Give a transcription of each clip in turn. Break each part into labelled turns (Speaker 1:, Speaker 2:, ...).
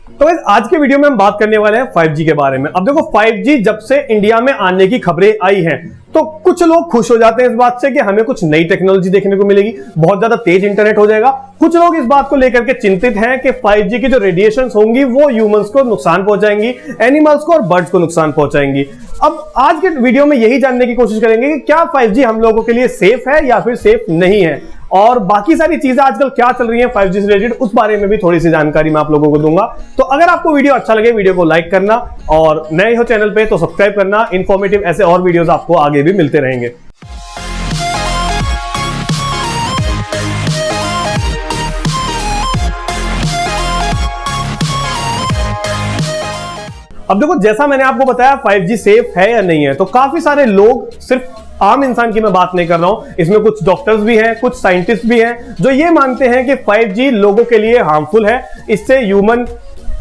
Speaker 1: तो आज के वीडियो में हम बात करने वाले हैं 5G के बारे में। अब देखो 5G जब से इंडिया में आने की खबरें आई हैं तो कुछ लोग खुश हो जाते हैं इस बात से कि हमें कुछ नई टेक्नोलॉजी देखने को मिलेगी, बहुत ज्यादा तेज इंटरनेट हो जाएगा। कुछ लोग इस बात को लेकर के चिंतित हैं कि 5G की जो रेडिएशंस होंगी वो ह्यूमंस को नुकसान पहुंचाएंगी, एनिमल्स को और बर्ड्स को नुकसान पहुंचाएंगी। अब आज के वीडियो में यही जानने की कोशिश करेंगे कि क्या 5G हम लोगों के लिए सेफ है या फिर सेफ नहीं है, और बाकी सारी चीजें आजकल क्या चल रही हैं 5G से रिलेटेड उस बारे में भी थोड़ी सी जानकारी मैं आप लोगों को दूंगा। तो अगर आपको वीडियो अच्छा लगे वीडियो को लाइक करना, और नए हो चैनल पे तो सब्सक्राइब करना। इंफॉर्मेटिव ऐसे और वीडियोस आपको आगे भी मिलते रहेंगे। अब देखो, जैसा मैंने आपको बताया 5G सेफ है या नहीं है, तो काफी सारे लोग, सिर्फ आम इंसान की मैं बात नहीं कर रहा हूं, इसमें कुछ डॉक्टर्स भी हैं, कुछ साइंटिस्ट भी हैं जो ये मानते हैं कि 5G लोगों के लिए हार्मफुल है। इससे ह्यूमन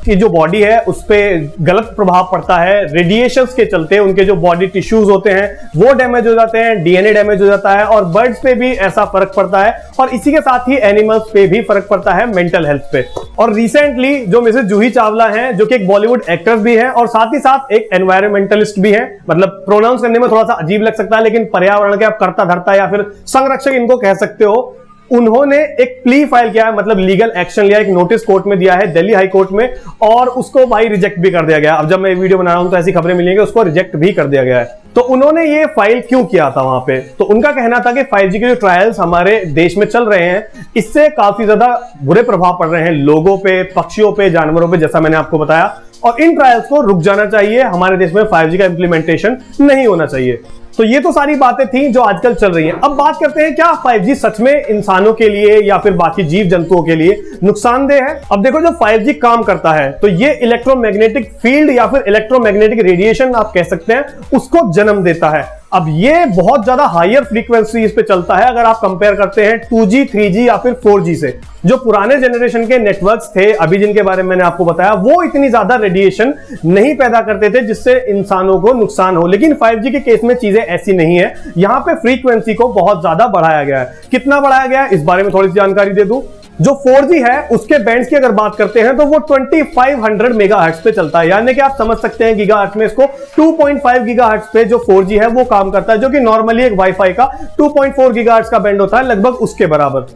Speaker 1: की जो बॉडी है उस पर गलत प्रभाव पड़ता है। रेडिएशंस के चलते उनके जो बॉडी टिश्यूज होते हैं वो डैमेज हो जाते हैं, डीएनए डैमेज हो जाता है, और बर्ड्स पे भी ऐसा फर्क पड़ता है, और इसी के साथ ही एनिमल्स पे भी फर्क पड़ता है, मेंटल हेल्थ पे। और रिसेंटली जो मिसेस जूही चावला हैं, जो कि एक बॉलीवुड एक्ट्रेस भी हैं और साथ ही साथ एक एनवायरमेंटलिस्ट भी हैं, मतलब प्रोनाउंस करने में थोड़ा सा अजीब लग सकता है लेकिन पर्यावरण के आप कर्ता धर्ता या फिर संरक्षक इनको कह सकते हो, उन्होंने एक प्ली फाइल किया है, मतलब लीगल एक्शन लिया, एक नोटिस कोर्ट में दिया है दिल्ली हाई कोर्ट में, और उसको भाई रिजेक्ट भी कर दिया गया। अब जब मैं वीडियो बना रहा हूं तो ऐसी खबरें मिलेंगी, उसको रिजेक्ट भी कर दिया गया है। तो उन्होंने ये फाइल क्यों किया था वहां पे? तो उनका कहना था कि 5G के जो ट्रायल्स हमारे देश में चल रहे हैं इससे काफी ज्यादा बुरे प्रभाव पड़ रहे हैं लोगों पे, पक्षियों पे, जानवरों पे, जैसा मैंने आपको बताया, और इन ट्रायल्स को रुक जाना चाहिए। हमारे देश में 5G का इंप्लीमेंटेशन नहीं होना चाहिए। तो ये तो सारी बातें थी जो आजकल चल रही हैं। अब बात करते हैं क्या 5G सच में इंसानों के लिए या फिर बाकी जीव जंतुओं के लिए नुकसानदेह है। अब देखो, जो 5G काम करता है तो ये इलेक्ट्रोमैग्नेटिक फील्ड या फिर इलेक्ट्रोमैग्नेटिक रेडिएशन आप कह सकते हैं, उसको जन्म देता है। अब ये बहुत ज्यादा हायर फ्रीक्वेंसीज पे चलता है अगर आप कंपेयर करते हैं 2G, 3G या फिर 4G से। जो पुराने जनरेशन के नेटवर्क्स थे अभी जिनके बारे में मैंने आपको बताया, वो इतनी ज्यादा रेडिएशन नहीं पैदा करते थे जिससे इंसानों को नुकसान हो। लेकिन 5G के केस में चीजें ऐसी नहीं है। यहां पे फ्रीक्वेंसी को बहुत ज्यादा बढ़ाया गया है। कितना बढ़ाया गया है इस बारे में थोड़ी सी जानकारी दे दूं। जो 4G है उसके बैंड्स की अगर बात करते हैं तो वो 2500 मेगाहर्ट्ज पे चलता है, यानी कि आप समझ सकते हैं गीगाहर्ट्ज में इसको 2.5 गीगाहर्ट्ज पे जो 4G है वो काम करता है, जो कि नॉर्मली एक वाईफाई का 2.4 गीगाहर्ट्ज का बैंड होता है, लगभग उसके बराबर।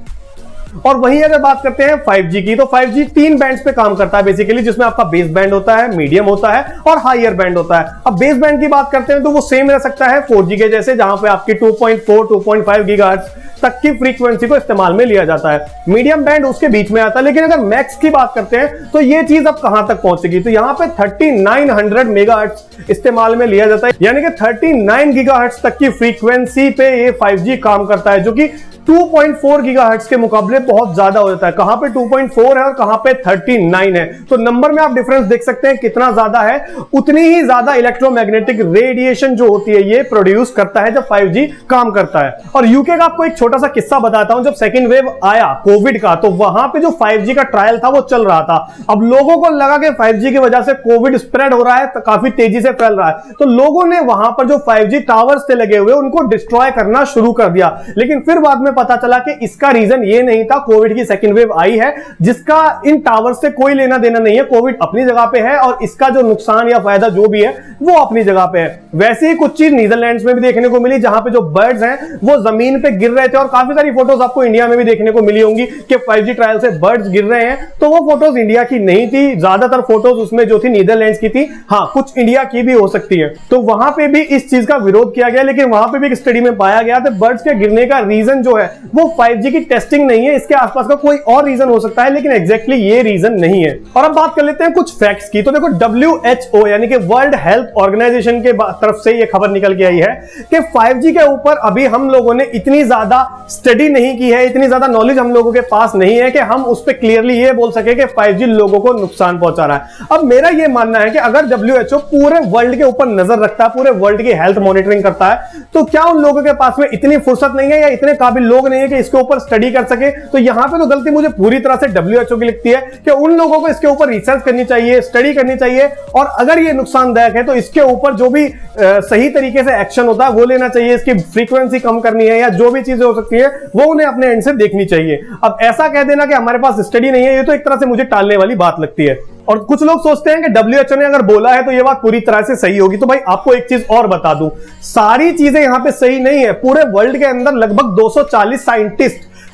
Speaker 1: और वहीं अगर बात करते हैं 5G की, तो 5G 3 बैंड्स पे काम करता है बेसिकली, जिसमें आपका बेस बैंड होता है, मीडियम होता है और हायर बैंड होता है। अब बेस बैंड की बात करते हैं तो वो सेम रह सकता है 4G के जैसे, जहां पे आपकी 2.4, 2.5 गीगाहर्ट्ज तक की फ्रीक्वेंसी को इस्तेमाल में लिया जाता है। मीडियम बैंड उसके बीच में आता है। लेकिन अगर मैक्स की बात करते हैं तो ये चीज अब कहां तक पहुंचेगी, तो यहां पे 3900 मेगाहर्ट्ज इस्तेमाल में लिया जाता है, यानी कि 39 गीगाहर्ट्ज तक की फ्रीक्वेंसी पे ये 5G काम करता है, जो कि 2.4 गीगाहर्ट्ज के मुकाबले बहुत ज्यादा हो जाता है। कहां पे 2.4 है और कहां पे 39 है, तो नंबर में आप डिफरेंस देख सकते हैं कितना ज्यादा है। उतनी ही ज्यादा इलेक्ट्रोमैग्नेटिक रेडिएशन जो होती है ये प्रोड्यूस करता है जब 5G काम करता है। और यूके का आपको एक छोटा सा किस्सा बताता हूं। जब सेकेंड वेव आया कोविड का, तो वहां पे जो 5G का ट्रायल था वो चल रहा था। अब लोगों को लगा कि 5G की वजह से कोविड स्प्रेड हो रहा है, तो काफी तेजी से फैल रहा है, तो लोगों ने वहां पर जो 5G टावर्स थे लगे हुए उनको डिस्ट्रॉय करना शुरू कर दिया। लेकिन फिर बाद में पता चला कि इसका रीजन ये नहीं था, कोविड की सेकेंड वेव आई है जिसका इन टावर्स से कोई लेना देना नहीं है। कोविड अपनी जगह पे है और इसका जो नुकसान या फायदा जो भी है वो अपनी जगह पे है। वैसे ही कुछ चीज नीदरलैंड्स में भी देखने को मिली, जहां पे जो बर्ड्स हैं वो जमीन पे गिर रहे थे, और काफी सारी फोटोज आपको इंडिया में भी देखने को मिली होंगी कि 5G ट्रायल से बर्ड्स गिर रहे हैं। तो वो फोटोज इंडिया की नहीं थी, ज्यादातर फोटोज उसमें जो थी नीदरलैंड्स की थी। हाँ, कुछ इंडिया की भी हो सकती है। तो वहां पे भी इस चीज का विरोध किया गया, लेकिन वहां पे भी एक स्टडी में पाया गया था बर्ड्स के गिरने का रीजन जो है वो 5G की टेस्टिंग नहीं है, इसके आसपास का कोई और रीजन हो सकता है, लेकिन एग्जैक्टली ये रीजन नहीं है। और अब बात कर लेते हैं कुछ फैक्ट्स की। तो देखो, WHO यानी कि वर्ल्ड हेल्थ ऑर्गेनाइजेशन के तरफ से ये खबर निकल के आई है कि 5G के ऊपर अभी हम लोगों ने इतनी ज्यादा स्टडी नहीं की है, इतनी ज्यादा नॉलेज हम लोगों के पास नहीं है कि हम उस पर क्लियरली ये बोल सके कि 5G लोगों को नुकसान पहुंचा रहा है। अब मेरा ये मानना है कि अगर WHO पूरे वर्ल्ड के ऊपर नजर रखता है, पूरे वर्ल्ड की हेल्थ मॉनिटरिंग करता है, तो क्या उन लोगों के पास में इतनी फुर्सत नहीं है या इतने काबिल लोग नहीं है कि इसके ऊपर स्टडी कर सके? तो यहां पे तो गलती मुझे पूरी तरह से WHO की लगती है कि उन लोगों को इसके ऊपर रिसर्च करनी चाहिए, स्टडी करनी चाहिए, और अगर ये नुकसानदायक है तो इसके ऊपर जो भी सही तरीके से एक्शन होता है वो लेना चाहिए, इसकी फ्रीक्वेंसी कम करनी है या जो भी चीजें हो सकती है वो उन्हें अपने एंड से देखनी चाहिए। अब ऐसा कह देना कि हमारे पास स्टडी नहीं है, ये तो एक तरह से मुझे टालने वाली बात लगती है। और कुछ लोग सोचते हैं कि WHO ने अगर बोला है तो ये बात पूरी तरह से सही होगी। तो भाई आपको एक चीज और बता दूं, सारी चीजें यहां पे सही नहीं है। पूरे वर्ल्ड के अंदर लगभग 240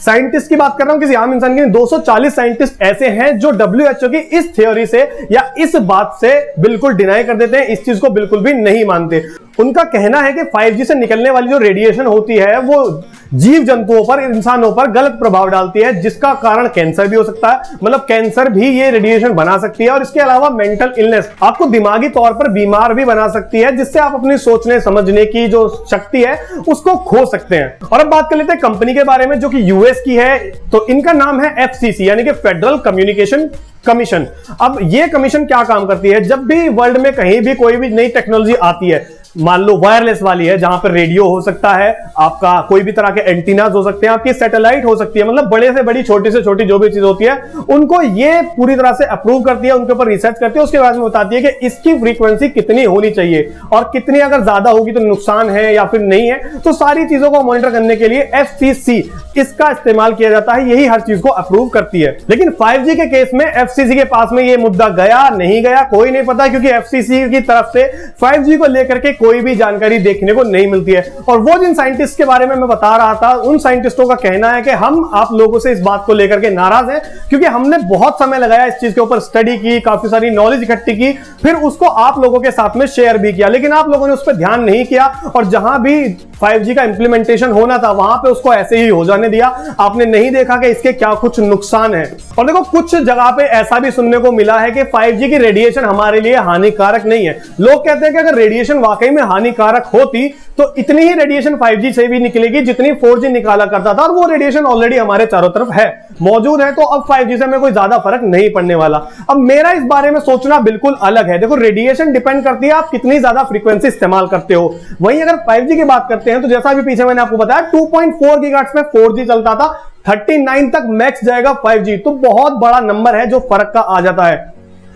Speaker 1: साइंटिस्ट की बात कर रहा हूं, किसी आम इंसान की नहीं, 240 साइंटिस्ट ऐसे हैं जो WHO की इस थ्योरी से या इस बात से बिल्कुल डिनाई कर देते हैं, इस चीज को बिल्कुल भी नहीं मानते। उनका कहना है कि 5G से निकलने वाली जो रेडिएशन होती है वो जीव जंतुओं पर, इंसानों पर गलत प्रभाव डालती है, जिसका कारण कैंसर भी हो सकता है। मतलब कैंसर भी ये रेडिएशन बना सकती है, और इसके अलावा मेंटल इलनेस, आपको दिमागी तौर पर बीमार भी बना सकती है, जिससे आप अपनी सोचने समझने की जो शक्ति है उसको खो सकते हैं। और अब बात कर लेते हैं कंपनी के बारे में जो कि यूएस की है। तो इनका नाम है FCC यानी कि फेडरल कम्युनिकेशन कमीशन। अब ये कमीशन क्या काम करती है, जब भी वर्ल्ड में कहीं भी कोई भी नई टेक्नोलॉजी आती है, मान लो वायरलेस वाली है जहां पर रेडियो हो सकता है, आपका कोई भी तरह के एंटीनास हो सकते हैं, आपकी सैटेलाइट हो सकती है, मतलब बड़े से बड़ी छोटी से छोटी जो भी चीज होती है उनको ये पूरी तरह से अप्रूव करती है, उनके ऊपर रिसर्च करती है, उसके बाद में बताती है कि इसकी फ्रीक्वेंसी कितनी होनी चाहिए और कितनी अगर ज्यादा होगी तो नुकसान है या फिर नहीं है। तो सारी चीजों को मॉनिटर करने के लिए FCC इसका इस्तेमाल किया जाता है, यही हर चीज को अप्रूव करती है। लेकिन 5G के केस में FCC के पास में ये मुद्दा गया नहीं गया कोई नहीं पता, क्योंकि FCC की तरफ से 5G को लेकर के कोई भी जानकारी देखने को नहीं मिलती है। और वो जिन साइंटिस्ट के बारे में मैं बता रहा था, उन साइंटिस्टों का कहना है कि हम आप लोगों से इस बात को लेकर के नाराज हैं, क्योंकि हमने बहुत समय लगाया इस चीज के ऊपर, स्टडी की, काफी सारी नॉलेज इकट्ठी की, फिर उसको आप लोगों के साथ में शेयर भी किया, लेकिन आप लोगों ने उस पर ध्यान नहीं किया, और जहां भी 5G का इंप्लीमेंटेशन होना था वहां पे उसको ऐसे ही हो जाने दिया। आपने नहीं देखा कि इसके क्या कुछ नुकसान है। और देखो कुछ जगह पे ऐसा भी सुनने को मिला है कि 5G की रेडिएशन हमारे लिए हानिकारक नहीं है। लोग कहते हैं कि अगर रेडिएशन वाकई में हानिकारक होती तो इतनी ही रेडिएशन 5G से भी निकलेगी जितनी 4G निकाला करता था, और वो रेडिएशन ऑलरेडी हमारे चारों तरफ है, मौजूद है। तो अब 5G से हमें कोई ज्यादा फर्क नहीं पड़ने वाला। अब मेरा इस बारे में सोचना बिल्कुल अलग है। देखो रेडिएशन डिपेंड करती है आप कितनी ज्यादा फ्रीक्वेंसी इस्तेमाल करते हो। वहीं अगर 5G की बात करते हैं तो जैसा भी पीछे मैंने आपको बताया 2.4 गीगाहर्ट्ज में 4G चलता था, 39 तक मैक्स जाएगा 5G, तो बहुत बड़ा नंबर है जो फर्क का आ जाता है।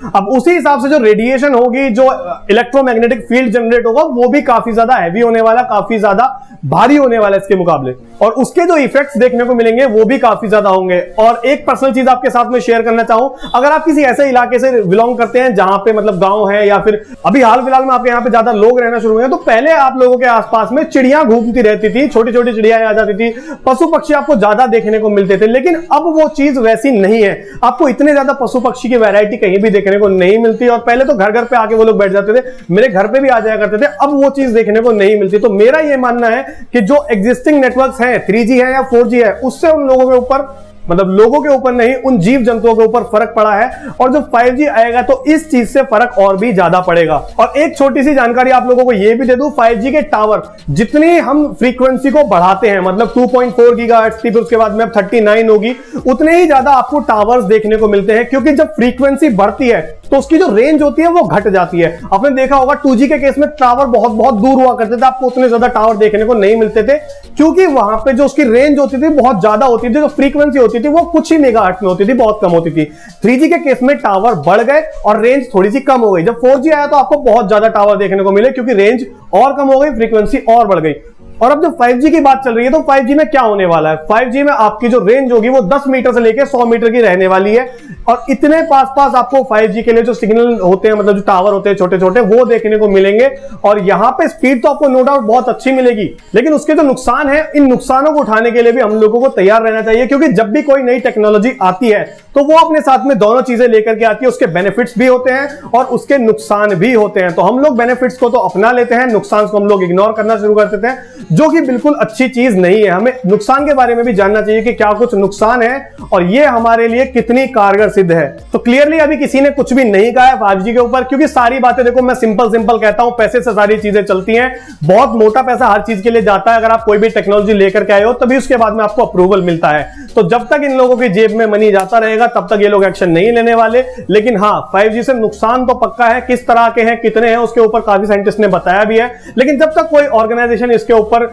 Speaker 1: अब उसी हिसाब से जो रेडिएशन होगी, जो इलेक्ट्रोमैग्नेटिक फील्ड जनरेट होगा, वो भी काफी ज्यादा हैवी होने वाला, काफी ज्यादा भारी होने वाला इसके मुकाबले, और उसके जो इफेक्ट्स देखने को मिलेंगे वो भी काफी ज्यादा होंगे। और एक पर्सनल चीज आपके साथ में शेयर करना चाहूं, अगर आप किसी ऐसे इलाके से बिलोंग करते हैं जहां पे मतलब गांव है, या फिर अभी हाल फिलहाल में आपके यहाँ पे ज्यादा लोग रहना शुरू हुए, तो पहले आप लोगों के आसपास में चिड़िया घूमती रहती थी, छोटी छोटी चिड़िया आ जाती थी, पशु पक्षी आपको ज्यादा देखने को मिलते थे। लेकिन अब वो चीज वैसी नहीं है, आपको इतने ज्यादा पशु पक्षी की वैरायटी कहीं भी देखने को नहीं मिलती। और पहले तो घर घर पे आके वो लोग बैठ जाते थे, मेरे घर पे भी आ जाया करते थे, अब वो चीज देखने को नहीं मिलती। तो मेरा ये मानना है कि जो एग्जिस्टिंग नेटवर्क्स हैं, 3G है या 4G है, उससे उन लोगों के ऊपर, मतलब लोगों के ऊपर नहीं, उन जीव जंतुओं के ऊपर फर्क पड़ा है। और जो 5G आएगा तो इस चीज से फर्क और भी ज्यादा पड़ेगा। और एक छोटी सी जानकारी आप लोगों को यह भी दे दूं, 5G के टावर जितनी हम फ्रीक्वेंसी को बढ़ाते हैं, मतलब 2.4 गीगाहर्ट्ज थी, फिर उसके बाद में अब 39 होगी, उतने ही ज्यादा आपको टावर्स देखने को मिलते हैं, क्योंकि जब फ्रीक्वेंसी बढ़ती है तो उसकी जो रेंज होती है वो घट जाती है। आपने देखा होगा 2G के केस में टावर बहुत बहुत दूर हुआ करते थे, आपको उतने ज्यादा टावर देखने को नहीं मिलते थे, क्योंकि वहां पे जो उसकी रेंज होती थी बहुत ज्यादा होती थी, जो फ्रीक्वेंसी होती थी वो कुछ ही मेगाहर्ट्ज में होती थी, बहुत कम होती थी। 3G के केस में टावर बढ़ गए और रेंज थोड़ी सी कम हो गई। जब 4G आया तो आपको बहुत ज्यादा टावर देखने को मिले, क्योंकि रेंज और कम हो गई, फ्रीक्वेंसी और बढ़ गई। और अब जो 5G की बात चल रही है, तो 5G में क्या होने वाला है, 5G में आपकी जो रेंज होगी वो 10 मीटर से लेकर 100 मीटर की रहने वाली है, और इतने पास पास आपको 5G के लिए जो सिग्नल होते हैं, मतलब जो टावर होते हैं छोटे छोटे, वो देखने को मिलेंगे। और यहां पे स्पीड तो आपको नो डाउट बहुत अच्छी मिलेगी, लेकिन उसके जो नुकसान है, इन नुकसानों को उठाने के लिए भी हम लोगों को तैयार रहना चाहिए, क्योंकि जब भी कोई नई टेक्नोलॉजी आती है तो वो अपने साथ में दोनों चीजें लेकर के आती है, उसके बेनिफिट्स भी होते हैं और उसके नुकसान भी होते हैं। तो हम लोग बेनिफिट्स को तो अपना लेते हैं, नुकसान को हम लोग इग्नोर करना शुरू कर देते हैं, जो कि बिल्कुल अच्छी चीज नहीं है। हमें नुकसान के बारे में भी जानना चाहिए कि क्या कुछ नुकसान है और ये हमारे लिए कितनी कारगर सिद्ध है। तो क्लियरली अभी किसी ने कुछ भी नहीं कहा है 5G के ऊपर, क्योंकि सारी बातें देखो मैं सिंपल कहता हूं, पैसे से सारी चीजें चलती हैं, बहुत मोटा पैसा हर चीज के लिए जाता है। अगर आप कोई भी टेक्नोलॉजी लेकर के आए हो तभी उसके बाद में आपको अप्रूवल मिलता है। तो जब तक इन लोगों की जेब में मनी जाता रहेगा तब तक ये लोग एक्शन नहीं लेने वाले। लेकिन हाँ, 5G से नुकसान तो पक्का है, किस तरह के हैं, कितने हैं, उसके ऊपर काफी साइंटिस्ट ने बताया भी है। लेकिन जब तक कोई ऑर्गेनाइजेशन इसके ऊपर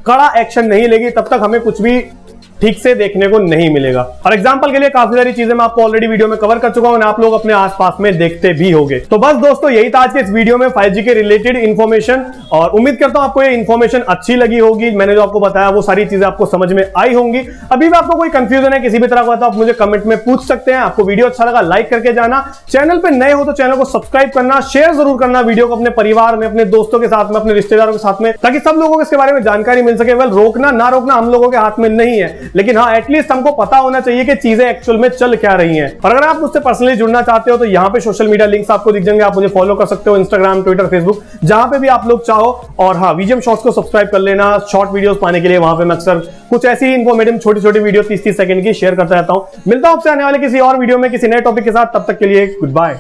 Speaker 1: कड़ा एक्शन नहीं लेगी तब तक हमें कुछ भी ठीक से देखने को नहीं मिलेगा। फॉर एग्जांपल के लिए काफी सारी चीजें मैं आपको ऑलरेडी वीडियो में कवर कर चुका हूं, आप लोग अपने आसपास में देखते भी होंगे। तो बस दोस्तों यही था आज के इस वीडियो में 5G के रिलेटेड इंफॉर्मेशन, और उम्मीद करता हूं आपको ये इंफॉर्मेशन अच्छी लगी होगी। मैंने जो आपको बताया वो सारी चीजें आपको समझ में आई होंगी। अभी भी आपको कोई कंफ्यूजन है किसी भी तरह का तो आप मुझे कमेंट में पूछ सकते हैं। आपको वीडियो अच्छा लगा लाइक करके जाना, चैनल पे नए हो तो चैनल को सब्सक्राइब करना, शेयर जरूर करना वीडियो को अपने परिवार में, अपने दोस्तों के साथ में, अपने रिश्तेदारों के साथ में, ताकि सब लोगों को इसके बारे में जानकारी मिल सके। वेल, रोकना ना रोकना हम लोगों के हाथ में नहीं है, लेकिन हाँ एटलीस्ट हमको पता होना चाहिए कि चीजें एक्चुअल में चल क्या रही हैं। और अगर आप मुझसे पर्सनली जुड़ना चाहते हो तो यहाँ पे सोशल मीडिया लिंक्स आपको दिख जाएंगे, आप मुझे फॉलो कर सकते हो, इंस्टाग्राम, ट्विटर, फेसबुक, जहां पे भी आप लोग चाहो। और हाँ, वीजीएम शॉर्ट्स को सब्सक्राइब कर लेना शॉर्ट वीडियोस पाने के लिए। वहां पे मैं अक्सर कुछ ऐसी इंफॉर्मेटिव छोटी छोटी वीडियो 30-30 सेकंड की शेयर करता रहता हूं। मिलता हूं आपसे आने वाले किसी और वीडियो में किसी नए टॉपिक के साथ, तब तक के लिए गुड बाय।